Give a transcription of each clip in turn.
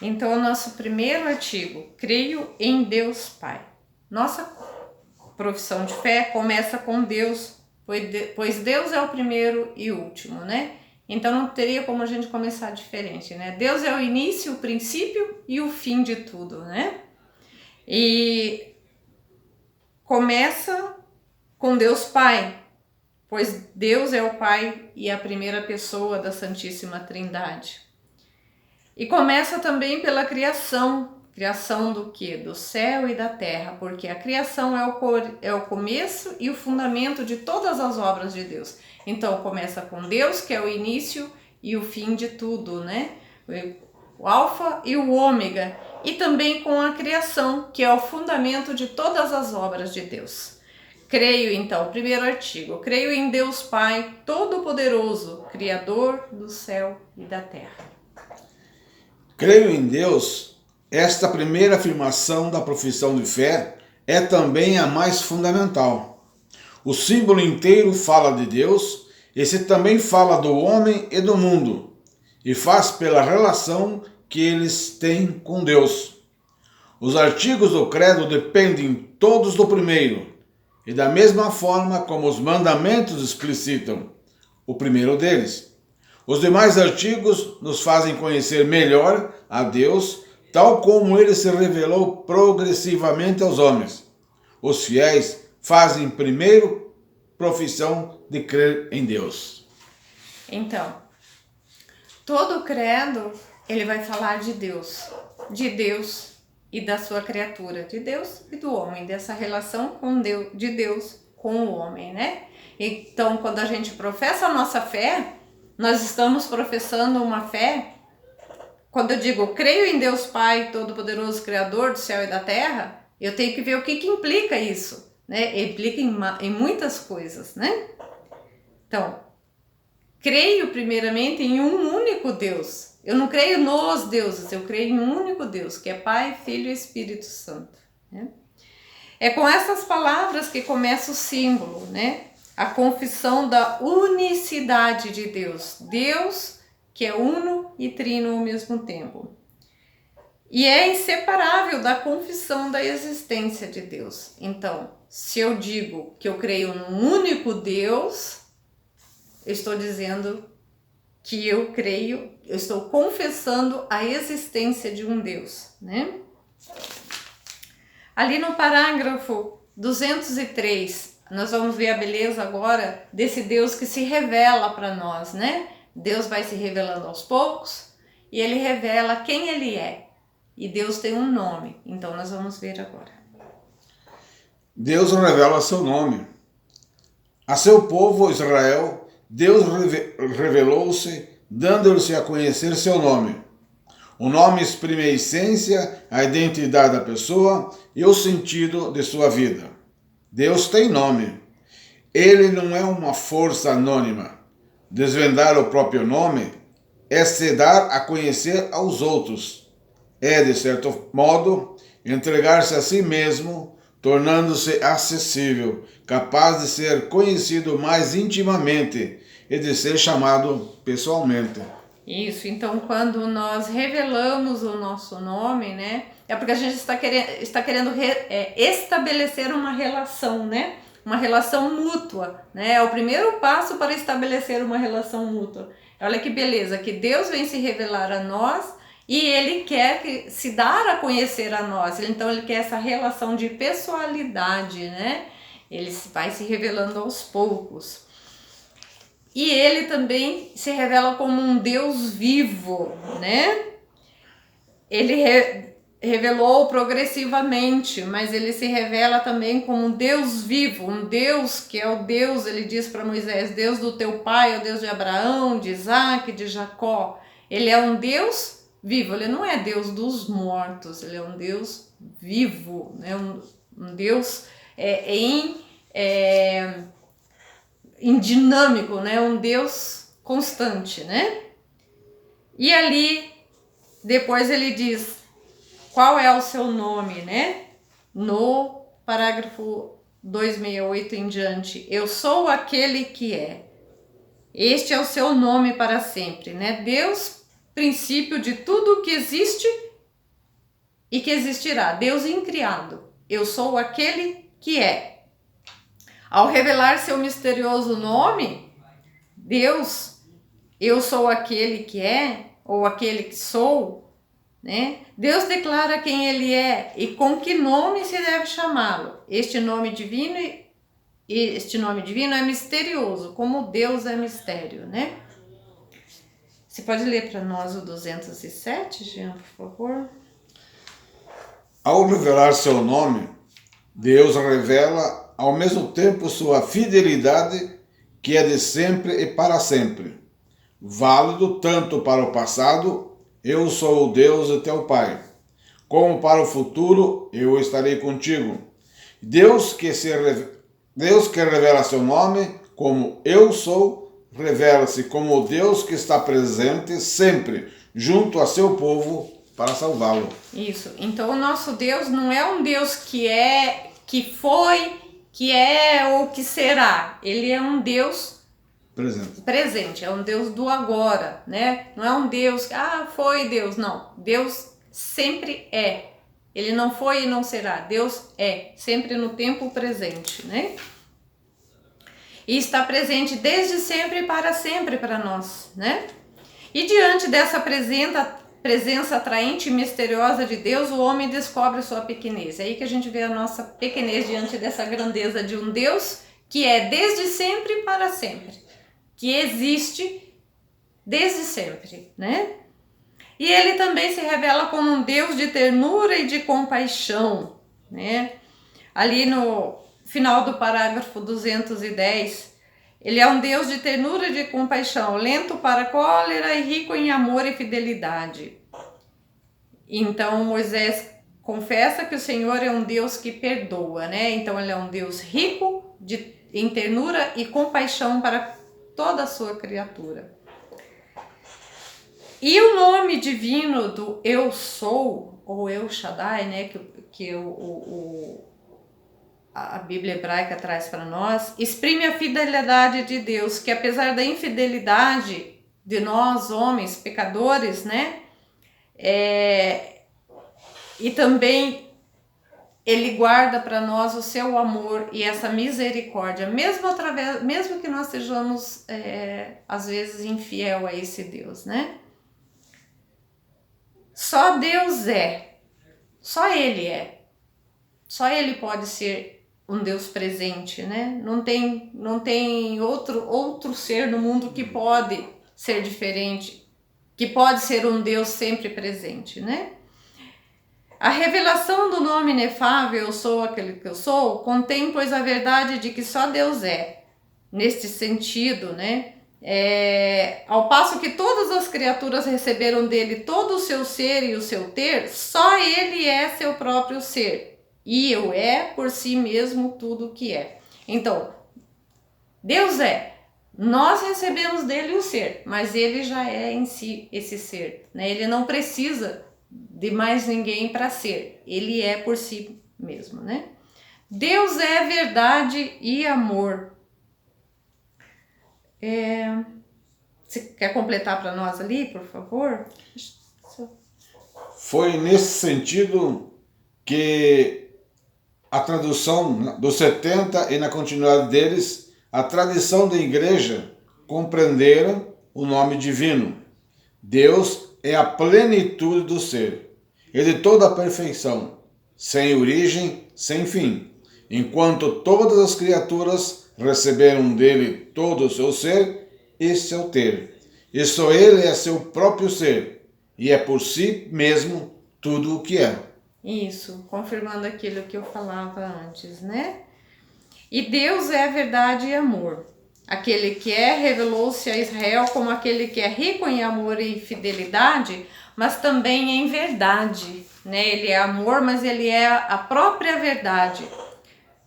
Então, o nosso primeiro artigo, creio em Deus Pai. Nossa profissão de fé começa com Deus, pois Deus é o primeiro e último, né? Então não teria como a gente começar diferente, né? Deus é o início, o princípio e o fim de tudo, né? E começa com Deus Pai, pois Deus é o Pai e a primeira pessoa da Santíssima Trindade. E começa também pela criação. Criação do quê? Do céu e da terra, porque a criação é o começo e o fundamento de todas as obras de Deus. Então começa com Deus, que é o início e o fim de tudo, né? O alfa e o ômega. E também com a criação, que é o fundamento de todas as obras de Deus. Creio, então, primeiro artigo, creio em Deus Pai Todo-Poderoso, Criador do céu e da terra. Creio em Deus. Esta primeira afirmação da profissão de fé é também a mais fundamental. O símbolo inteiro fala de Deus, esse também fala do homem e do mundo, e faz pela relação que eles têm com Deus. Os artigos do credo dependem todos do primeiro, e da mesma forma como os mandamentos explicitam o primeiro deles. Os demais artigos nos fazem conhecer melhor a Deus, tal como ele se revelou progressivamente aos homens. Os fiéis fazem primeiro profissão de crer em Deus. Então, todo credo, ele vai falar de Deus e da sua criatura, de Deus e do homem, dessa relação com Deus, de Deus com o homem, né? Então, quando a gente professa a nossa fé, nós estamos professando uma fé. Quando eu digo, creio em Deus Pai, Todo-Poderoso, Criador do céu e da terra, eu tenho que ver o que implica isso, né? Implica em muitas coisas, né? Então, creio primeiramente em um único Deus. Eu não creio nos deuses, eu creio em um único Deus, que é Pai, Filho e Espírito Santo, né? É com essas palavras que começa o símbolo, né? A confissão da unicidade de Deus. Deus que é uno e trino ao mesmo tempo. E é inseparável da confissão da existência de Deus. Então, se eu digo que eu creio num único Deus, eu estou dizendo que eu estou confessando a existência de um Deus, né? Ali no parágrafo 203, nós vamos ver a beleza agora desse Deus que se revela para nós, né? Deus vai se revelando aos poucos e ele revela quem ele é. E Deus tem um nome, então nós vamos ver agora. Deus revela seu nome. A seu povo Israel, Deus revelou-se, dando-lhe a conhecer seu nome. O nome exprime a essência, a identidade da pessoa e o sentido de sua vida. Deus tem nome. Ele não é uma força anônima. Desvendar o próprio nome é se dar a conhecer aos outros. É, de certo modo, entregar-se a si mesmo, tornando-se acessível, capaz de ser conhecido mais intimamente e de ser chamado pessoalmente. Isso, então quando nós revelamos o nosso nome, né, é porque a gente está querendo estabelecer uma relação, né? Uma relação mútua, né? É o primeiro passo para estabelecer uma relação mútua. Olha que beleza, que Deus vem se revelar a nós e Ele quer se dar a conhecer a nós. Então Ele quer essa relação de pessoalidade, né? Ele vai se revelando aos poucos. E Ele também se revela como um Deus vivo, né? Ele revelou progressivamente, mas ele se revela também como um Deus vivo, um Deus que é o Deus, ele diz para Moisés, Deus do teu pai, é o Deus de Abraão, de Isaac, de Jacó. Ele é um Deus vivo, ele não é Deus dos mortos, ele é um Deus vivo, né? Um Deus em dinâmico, né? Um Deus constante, né? E ali, depois ele diz, qual é o seu nome, né? No parágrafo 268 em diante, eu sou aquele que é. Este é o seu nome para sempre, né? Deus, princípio de tudo que existe e que existirá. Deus incriado. Eu sou aquele que é. Ao revelar seu misterioso nome, Deus, eu sou aquele que é, ou aquele que sou, né? Deus declara quem ele é e com que nome se deve chamá-lo. Este nome divino é misterioso, como Deus é mistério, né? Você pode ler para nós o 207, Jean, por favor? Ao revelar seu nome, Deus revela ao mesmo tempo sua fidelidade, que é de sempre e para sempre, válido tanto para o passado, eu sou o Deus e teu Pai, como para o futuro, eu estarei contigo. Deus que revela seu nome como eu sou, revela-se como o Deus que está presente sempre junto a seu povo para salvá-lo. Isso. Então o nosso Deus não é um Deus que é, que foi, que é ou que será. Ele é um Deus presente, é um Deus do agora, né? Não é um Deus que, foi Deus, não. Deus sempre é. Ele não foi e não será. Deus é, sempre no tempo presente, né? E está presente desde sempre e para sempre para nós, né? E diante dessa presença atraente e misteriosa de Deus, o homem descobre sua pequenez. É aí que a gente vê a nossa pequenez diante dessa grandeza de um Deus que é desde sempre e para sempre, que existe desde sempre, né? E ele também se revela como um Deus de ternura e de compaixão, né? Ali no final do parágrafo 210, ele é um Deus de ternura e de compaixão, lento para a cólera e rico em amor e fidelidade. Então Moisés confessa que o Senhor é um Deus que perdoa, né? Então ele é um Deus rico em ternura e compaixão para toda a sua criatura. E o nome divino do Eu Sou, ou El Shaddai, né, que a Bíblia hebraica traz para nós, exprime a fidelidade de Deus, que apesar da infidelidade de nós, homens, pecadores, né, e também ele guarda para nós o seu amor e essa misericórdia, mesmo que nós sejamos, às vezes, infiel a esse Deus, né? Só Deus é, só Ele é, só Ele pode ser um Deus presente, né? Não tem outro ser no mundo que pode ser diferente, que pode ser um Deus sempre presente, né? A revelação do nome inefável, eu sou aquele que eu sou, contém, pois, a verdade de que só Deus é, neste sentido, né? Ao passo que todas as criaturas receberam dele todo o seu ser e o seu ter, só ele é seu próprio ser, e eu é por si mesmo tudo o que é. Então, Deus é, nós recebemos dele o ser, mas ele já é em si esse ser, né? Ele não precisa de mais ninguém para ser, ele é por si mesmo, né? Deus é verdade e amor. Você quer completar para nós ali, por favor? Foi nesse sentido que a tradução dos 70 e na continuidade deles, a tradição da igreja compreenderam o nome divino. Deus é a plenitude do ser, e de toda a perfeição, sem origem, sem fim, enquanto todas as criaturas receberam dele todo o seu ser e seu ter. E só ele é seu próprio ser, e é por si mesmo tudo o que é. Isso, confirmando aquilo que eu falava antes, né? E Deus é verdade e amor. Aquele que revelou-se a Israel como aquele que é rico em amor e fidelidade, mas também em verdade, né? Ele é amor, mas ele é a própria verdade.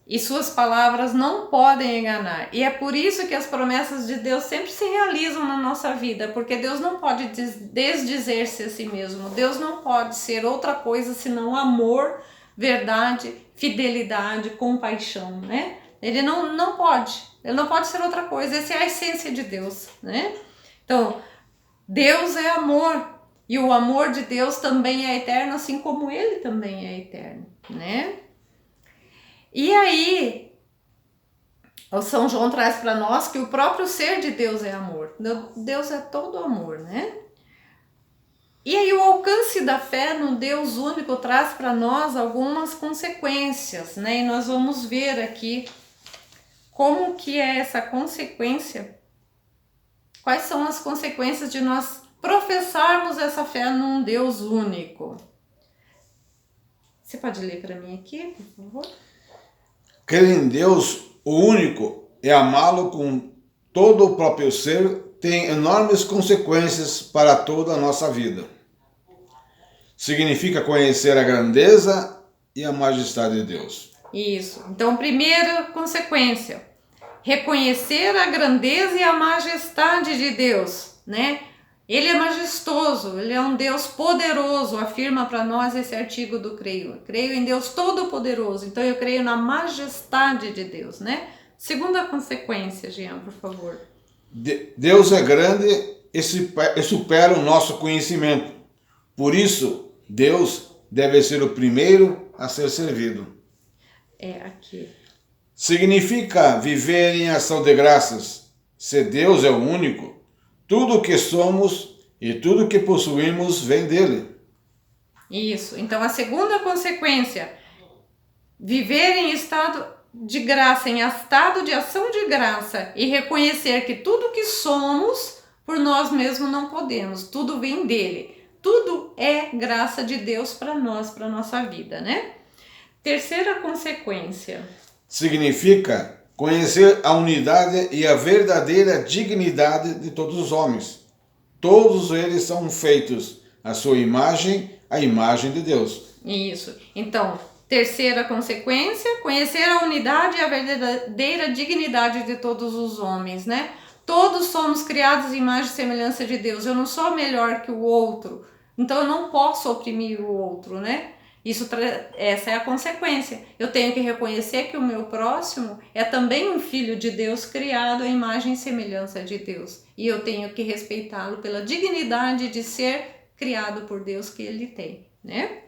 E suas palavras não podem enganar. E é por isso que as promessas de Deus sempre se realizam na nossa vida, porque Deus não pode desdizer-se a si mesmo. Deus não pode ser outra coisa senão amor, verdade, fidelidade, compaixão, né? Ele não pode ser outra coisa. Essa é a essência de Deus, né? Então, Deus é amor E o amor de Deus também é eterno, assim como ele também é eterno, né? E aí, o São João traz para nós que o próprio ser de Deus é amor. Deus é todo amor, né? E aí o alcance da fé no Deus único traz para nós algumas consequências, né? E nós vamos ver aqui como que é essa consequência. Quais são as consequências de nós professarmos essa fé num Deus único? Você pode ler para mim aqui, por favor? Crer em Deus, o único, e amá-lo com todo o próprio ser, tem enormes consequências para toda a nossa vida. Significa conhecer a grandeza e a majestade de Deus. Isso. Então, primeira consequência, reconhecer a grandeza e a majestade de Deus, né? Ele é majestoso, ele é um Deus poderoso, afirma para nós esse artigo do Creio. Creio em Deus Todo-Poderoso, então eu creio na majestade de Deus, né? Segunda consequência, Jean, por favor. Deus é grande e supera o nosso conhecimento. Por isso, Deus deve ser o primeiro a ser servido. É aqui. Significa viver em ação de graças. Se Deus é o único, tudo o que somos e tudo o que possuímos vem dele. Isso. Então, a segunda consequência, viver em estado de graça, em estado de ação de graça e reconhecer que tudo que somos, por nós mesmos não podemos, tudo vem dele. Tudo é graça de Deus para nós, para nossa vida, né? Terceira consequência. Significa conhecer a unidade e a verdadeira dignidade de todos os homens. Todos eles são feitos à sua imagem, a imagem de Deus. Isso. Então, terceira consequência, conhecer a unidade e a verdadeira dignidade de todos os homens, né? Todos somos criados em imagem e semelhança de Deus. Eu não sou melhor que o outro, então eu não posso oprimir o outro, né? Essa é a consequência. Eu tenho que reconhecer que o meu próximo é também um filho de Deus criado à imagem e semelhança de Deus. E eu tenho que respeitá-lo pela dignidade de ser criado por Deus que ele tem, né?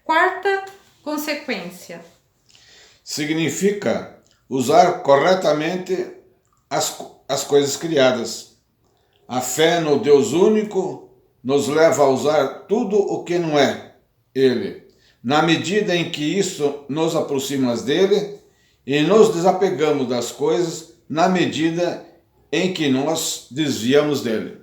Quarta consequência. Significa usar corretamente as coisas criadas. A fé no Deus único nos leva a usar tudo o que não é Ele, na medida em que isso nos aproxima dele e nos desapegamos das coisas, na medida em que nós desviamos dele.